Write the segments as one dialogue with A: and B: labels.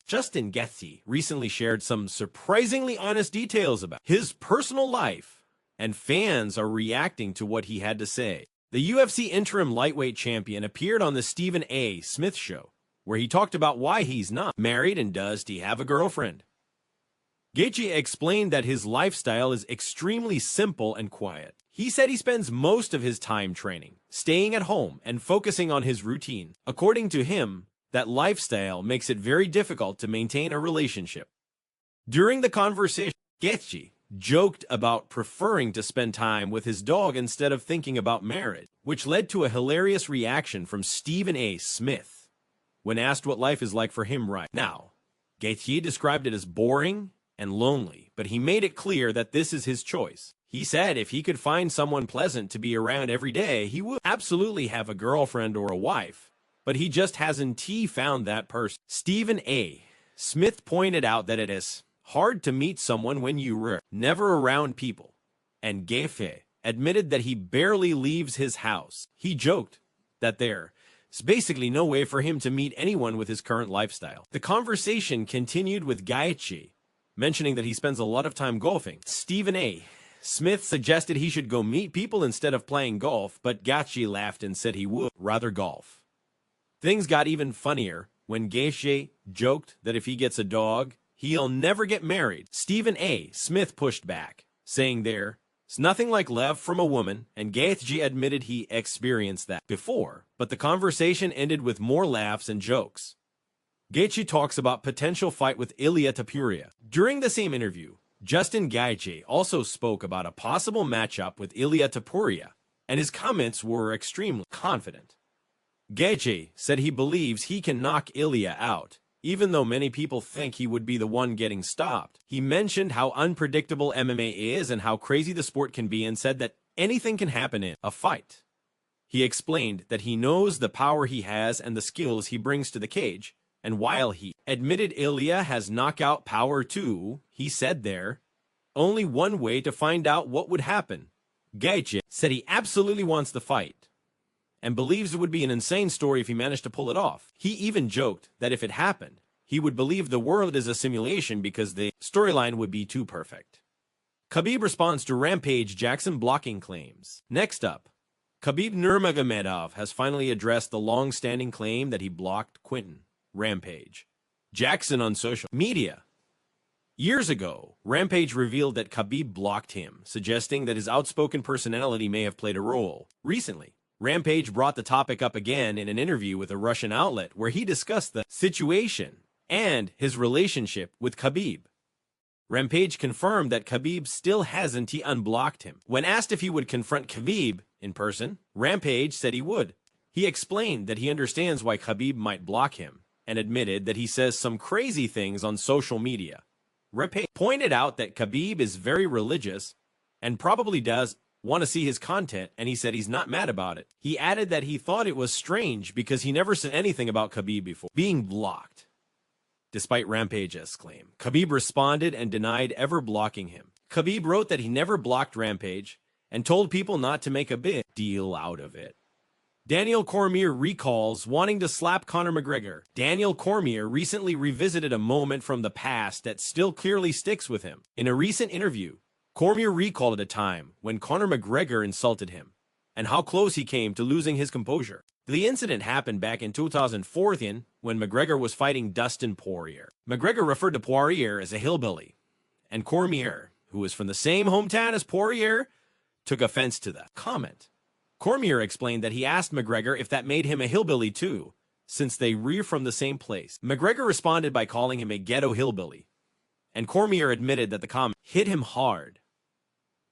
A: Justin Gaethje recently shared some surprisingly honest details about his personal life, and fans are reacting to what he had to say. The UFC interim lightweight champion appeared on the Stephen A. Smith show, where he talked about why he's not married and does he have a girlfriend. Gaethje explained that his lifestyle is extremely simple and quiet. He said he spends most of his time training, staying at home, and focusing on his routine. According to him, that lifestyle makes it very difficult to maintain a relationship. During the conversation, Gaethje joked about preferring to spend time with his dog instead of thinking about marriage, which led to a hilarious reaction from Stephen A. Smith. When asked what life is like for him right now, Gaethje described it as boring and lonely, but he made it clear that this is his choice. He said if he could find someone pleasant to be around every day, he would absolutely have a girlfriend or a wife, but he just hasn't found that person. Stephen A. Smith pointed out that it is hard to meet someone when you're never around people, and Gaethje admitted that he barely leaves his house. He joked that there's basically no way for him to meet anyone with his current lifestyle. The conversation continued with Gaethje mentioning that he spends a lot of time golfing. Stephen A. Smith suggested he should go meet people instead of playing golf, but Gaethje laughed and said he would rather golf. Things got even funnier when Gaethje joked that if he gets a dog, he'll never get married. Stephen A. Smith pushed back, saying there's nothing like love from a woman, and Gaethje admitted he experienced that before, but the conversation ended with more laughs and jokes. Gaethje talks about potential fight with Ilia Topuria. During the same interview, Justin Gaethje also spoke about a possible matchup with Ilia Topuria, and his comments were extremely confident. Gaethje said he believes he can knock Ilia out, even though many people think he would be the one getting stopped. He mentioned how unpredictable MMA is and how crazy the sport can be, and said that anything can happen in a fight. He explained that he knows the power he has and the skills he brings to the cage, and while he admitted Ilia has knockout power too, he said only one way to find out what would happen. Gaethje said he absolutely wants the fight, and believes it would be an insane story if he managed to pull it off. He even joked that if it happened, he would believe the world is a simulation because the storyline would be too perfect. Khabib responds to Rampage Jackson blocking claims. Next up, Khabib Nurmagomedov has finally addressed the long-standing claim that he blocked Quinton Rampage Jackson on social media. Years ago, Rampage revealed that Khabib blocked him, suggesting that his outspoken personality may have played a role. Recently, Rampage brought the topic up again in an interview with a Russian outlet where he discussed the situation and his relationship with Khabib. Rampage confirmed that Khabib still hasn't unblocked him. When asked if he would confront Khabib in person, Rampage said he would. He explained that he understands why Khabib might block him, and admitted that he says some crazy things on social media. Rampage pointed out that Khabib is very religious and probably does want to see his content, and he said he's not mad about it. He added that he thought it was strange because he never said anything about Khabib before being blocked. Despite Rampage's claim, Khabib responded and denied ever blocking him. Khabib wrote that he never blocked Rampage and told people not to make a big deal out of it. Daniel Cormier recalls wanting to slap Conor McGregor. Daniel Cormier recently revisited a moment from the past that still clearly sticks with him. In a recent interview, Cormier recalled a time when Conor McGregor insulted him, and how close he came to losing his composure. The incident happened back in 2014 when McGregor was fighting Dustin Poirier. McGregor referred to Poirier as a hillbilly, and Cormier, who is from the same hometown as Poirier, took offense to the comment. Cormier explained that he asked McGregor if that made him a hillbilly too, since they were from the same place. McGregor responded by calling him a ghetto hillbilly, and Cormier admitted that the comment hit him hard.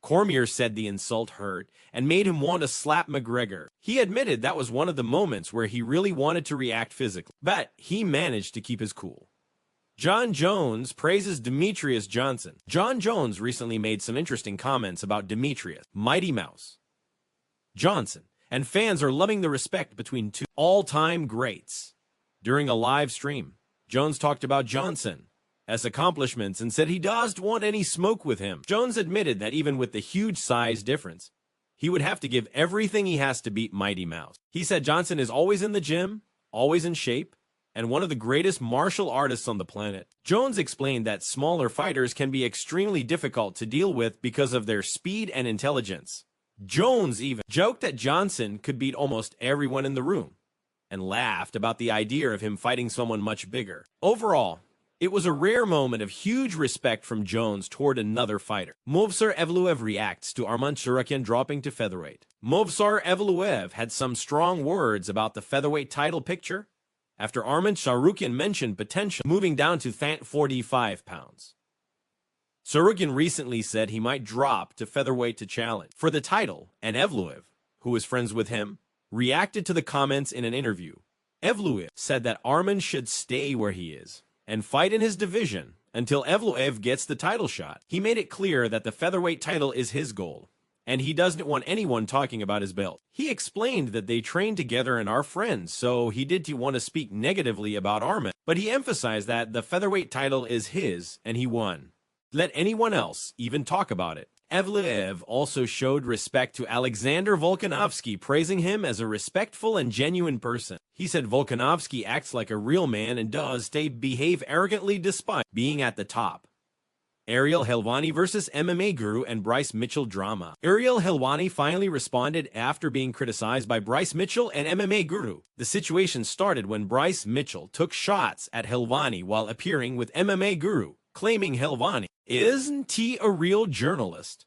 A: Cormier said the insult hurt and made him want to slap McGregor. He admitted that was one of the moments where he really wanted to react physically, but he managed to keep his cool. Jon Jones praises Demetrious Johnson. Jon Jones recently made some interesting comments about Demetrious Mighty Mouse Johnson, and fans are loving the respect between two all-time greats. During a live stream, Jones talked about Johnson as accomplishments and said he doesn't want any smoke with him. Jones admitted that even with the huge size difference, he would have to give everything he has to beat Mighty Mouse. He said Johnson is always in the gym, always in shape, and one of the greatest martial artists on the planet. Jones explained that smaller fighters can be extremely difficult to deal with because of their speed and intelligence. Jones even joked that Johnson could beat almost everyone in the room, and laughed about the idea of him fighting someone much bigger. Overall, it was a rare moment of huge respect from Jones toward another fighter. Movsar Evloev reacts to Arman Tsarukyan dropping to featherweight. Movsar Evloev had some strong words about the featherweight title picture after Arman Tsarukyan mentioned potential moving down to 45 pounds. Tsarukyan recently said he might drop to featherweight to challenge for the title, and Evloev, who was friends with him, reacted to the comments in an interview. Evloev said that Arman should stay where he is and fight in his division until Evloev gets the title shot. He made it clear that the featherweight title is his goal, and he doesn't want anyone talking about his belt. He explained that they trained together and are friends, so he didn't want to speak negatively about Arman, but he emphasized that the featherweight title is his and he won. Let anyone else even talk about it. Evloev also showed respect to Alexander Volkanovski, praising him as a respectful and genuine person. He said Volkanovski acts like a real man and does behave arrogantly despite being at the top. Ariel Helwani versus MMA guru and Bryce Mitchell drama. Ariel Helwani finally responded after being criticized by Bryce Mitchell and MMA guru. The situation started when Bryce Mitchell took shots at Helwani while appearing with MMA guru, claiming Helwani, "Isn't he a real journalist?"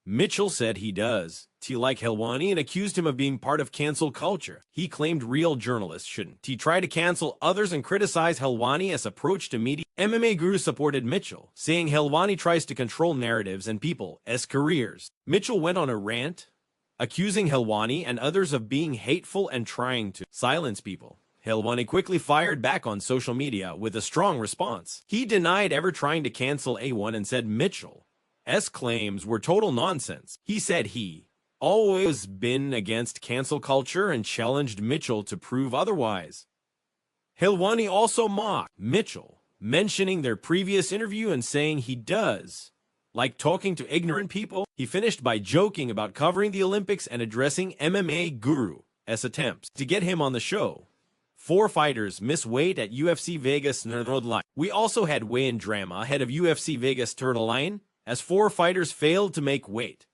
A: Mitchell said he does. He like Helwani and accused him of being part of cancel culture. He claimed real journalists shouldn't. He tried to cancel others and criticize Helwani as approach to media. MMA guru supported Mitchell, saying Helwani tries to control narratives and people as careers. Mitchell went on a rant, accusing Helwani and others of being hateful and trying to silence people. Helwani quickly fired back on social media with a strong response. He denied ever trying to cancel A1 and said Mitchell's claims were total nonsense. He said he always been against cancel culture and challenged Mitchell to prove otherwise. Helwani also mocked Mitchell, mentioning their previous interview and saying he does like talking to ignorant people. He finished by joking about covering the Olympics and addressing MMA guru's attempts to get him on the show. 4 fighters miss weight at UFC Vegas Nurmagomedov. We also had weigh-in drama ahead of UFC Vegas Turtle Line, as 4 fighters failed to make weight.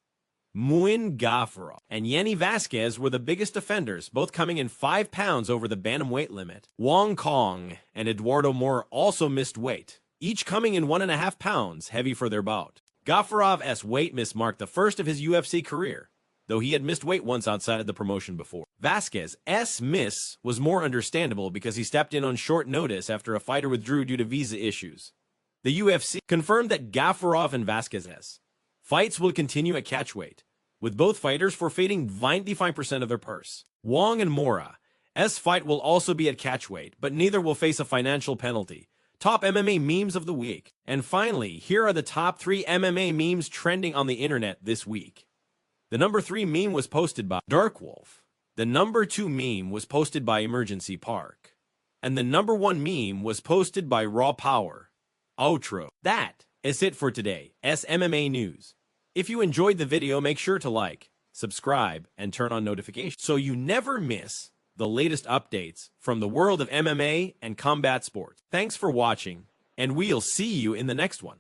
A: Muin Gafurov and Yenny Vasquez were the biggest offenders, both coming in 5 pounds over the bantamweight limit. Wong Kong and Eduardo Moore also missed weight, each coming in 1.5 pounds heavy for their bout. Gafurov's weight miss marked the first of his UFC career, though he had missed weight once outside of the promotion before. Vasquez's miss was more understandable because he stepped in on short notice after a fighter withdrew due to visa issues. The UFC confirmed that Gafurov and Vasquez's fights will continue at catchweight, with both fighters forfeiting 95% of their purse. Wong and Mora's fight will also be at catchweight, but neither will face a financial penalty. Top MMA memes of the week. And finally, here are the top 3 MMA memes trending on the internet this week. The number 3 meme was posted by Darkwolf. The number 2 meme was posted by Emergency Park. And the number 1 meme was posted by Raw Power. Outro. That is it for today's MMA news. If you enjoyed the video, make sure to like, subscribe, and turn on notifications so you never miss the latest updates from the world of MMA and combat sports. Thanks for watching, and we'll see you in the next one.